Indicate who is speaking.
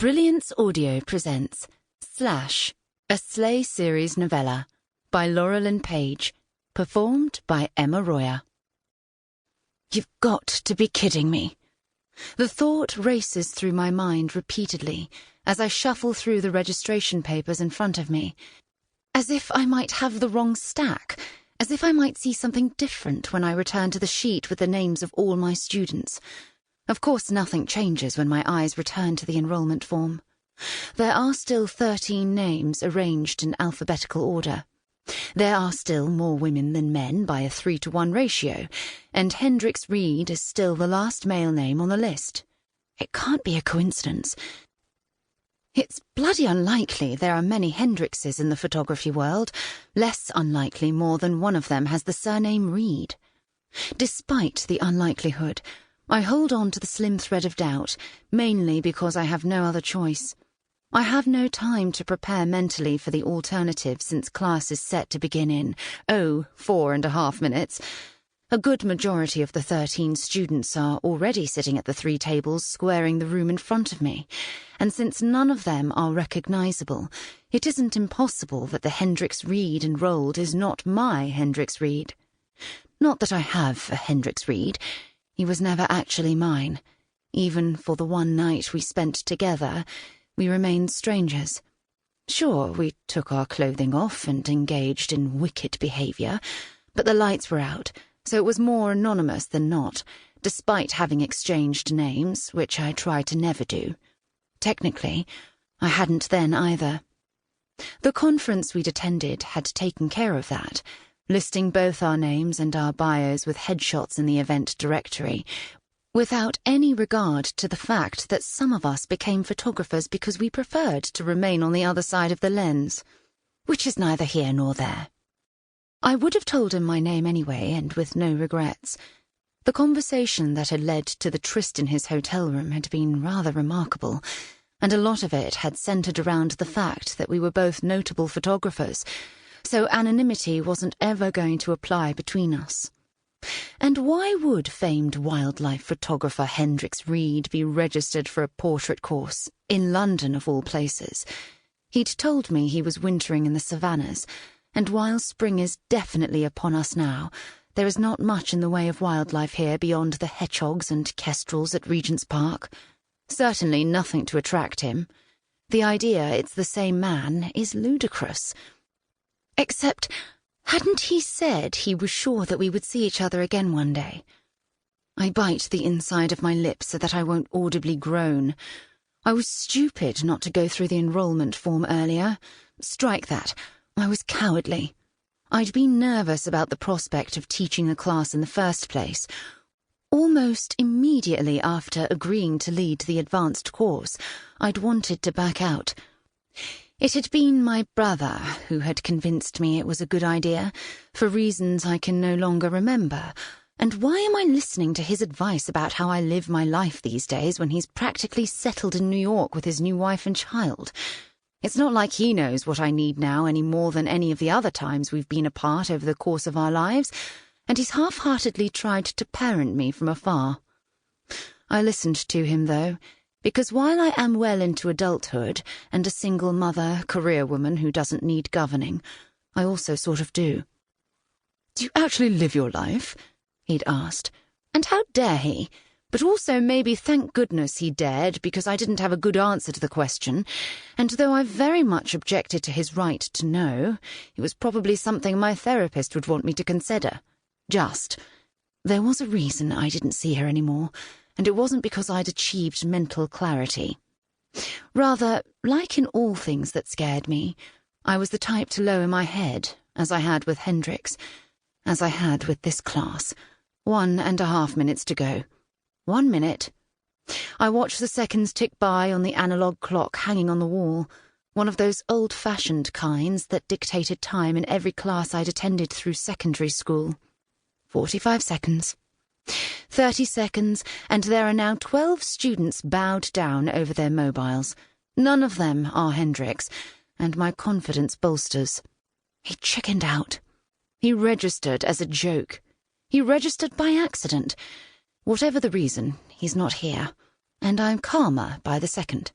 Speaker 1: Brilliance Audio presents Slash, a Slay Series novella by Laurelin Paige, performed by Emma Royer. You've got to be kidding me. The thought races through my mind repeatedly as I shuffle through the registration papers in front of me, as if I might have the wrong stack, as if I might see something different when I return to the sheet with the names of all my students. Of course, nothing changes when my eyes return to the enrollment form. There are still 13 names arranged in alphabetical order. There are still more women than men by a 3-to-1 ratio, and Hendrix Reed is still the last male name on the list. It can't be a coincidence. It's bloody unlikely there are many Hendrixes in the photography world. Less unlikely more than one of them has the surname Reed. Despite the unlikelihood, I hold on to the slim thread of doubt, mainly because I have no other choice. I have no time to prepare mentally for the alternative since class is set to begin in, 4.5 minutes. A good majority of the 13 students are already sitting at the 3 tables squaring the room in front of me, and since none of them are recognizable, it isn't impossible that the Hendrix Reed enrolled is not my Hendrix Reed. Not that I have a Hendrix Reed. He was never actually mine. Even for the one night we spent together, we remained strangers. Sure, we took our clothing off and engaged in wicked behaviour, but the lights were out, so it was more anonymous than not, despite having exchanged names, which I try to never do. Technically, I hadn't then either. The conference we'd attended had taken care of that, listing both our names and our bios with headshots in the event directory, without any regard to the fact that some of us became photographers because we preferred to remain on the other side of the lens, which is neither here nor there. I would have told him my name anyway, and with no regrets. The conversation that had led to the tryst in his hotel room had been rather remarkable, and a lot of it had centred around the fact that we were both notable photographers, so anonymity wasn't ever going to apply between us. And why would famed wildlife photographer Hendrix Reed be registered for a portrait course, in London of all places? He'd told me he was wintering in the savannas, and while spring is definitely upon us now, there is not much in the way of wildlife here beyond the hedgehogs and kestrels at Regent's Park. Certainly nothing to attract him. The idea it's the same man is ludicrous. Except, hadn't he said he was sure that we would see each other again one day? I bite the inside of my lips so that I won't audibly groan. I was stupid not to go through the enrollment form earlier. Strike that. I was cowardly. I'd been nervous about the prospect of teaching the class in the first place. Almost immediately after agreeing to lead the advanced course, I'd wanted to back out. It had been my brother who had convinced me it was a good idea, for reasons I can no longer remember. And why am I listening to his advice about how I live my life these days when he's practically settled in New York with his new wife and child? It's not like he knows what I need now any more than any of the other times we've been apart over the course of our lives, and he's half-heartedly tried to parent me from afar. I listened to him, though, because while I am well into adulthood and a single mother, career woman who doesn't need governing, I also sort of do. "Do you actually live your life?" he'd asked. And how dare he? But also maybe thank goodness he dared, because I didn't have a good answer to the question, and though I very much objected to his right to know, it was probably something my therapist would want me to consider. There was a reason I didn't see her anymore, and it wasn't because I'd achieved mental clarity. Rather, like in all things that scared me, I was the type to lower my head, as I had with Hendrix, as I had with this class. 1.5 minutes to go. 1 minute. I watched the seconds tick by on the analogue clock hanging on the wall, one of those old-fashioned kinds that dictated time in every class I'd attended through secondary school. 45 seconds. 30 seconds, and there are now 12 students bowed down over their mobiles. None of them are Hendrix, and my confidence bolsters. He chickened out. He registered as a joke. He registered by accident. Whatever the reason, he's not here, and I'm calmer by the second.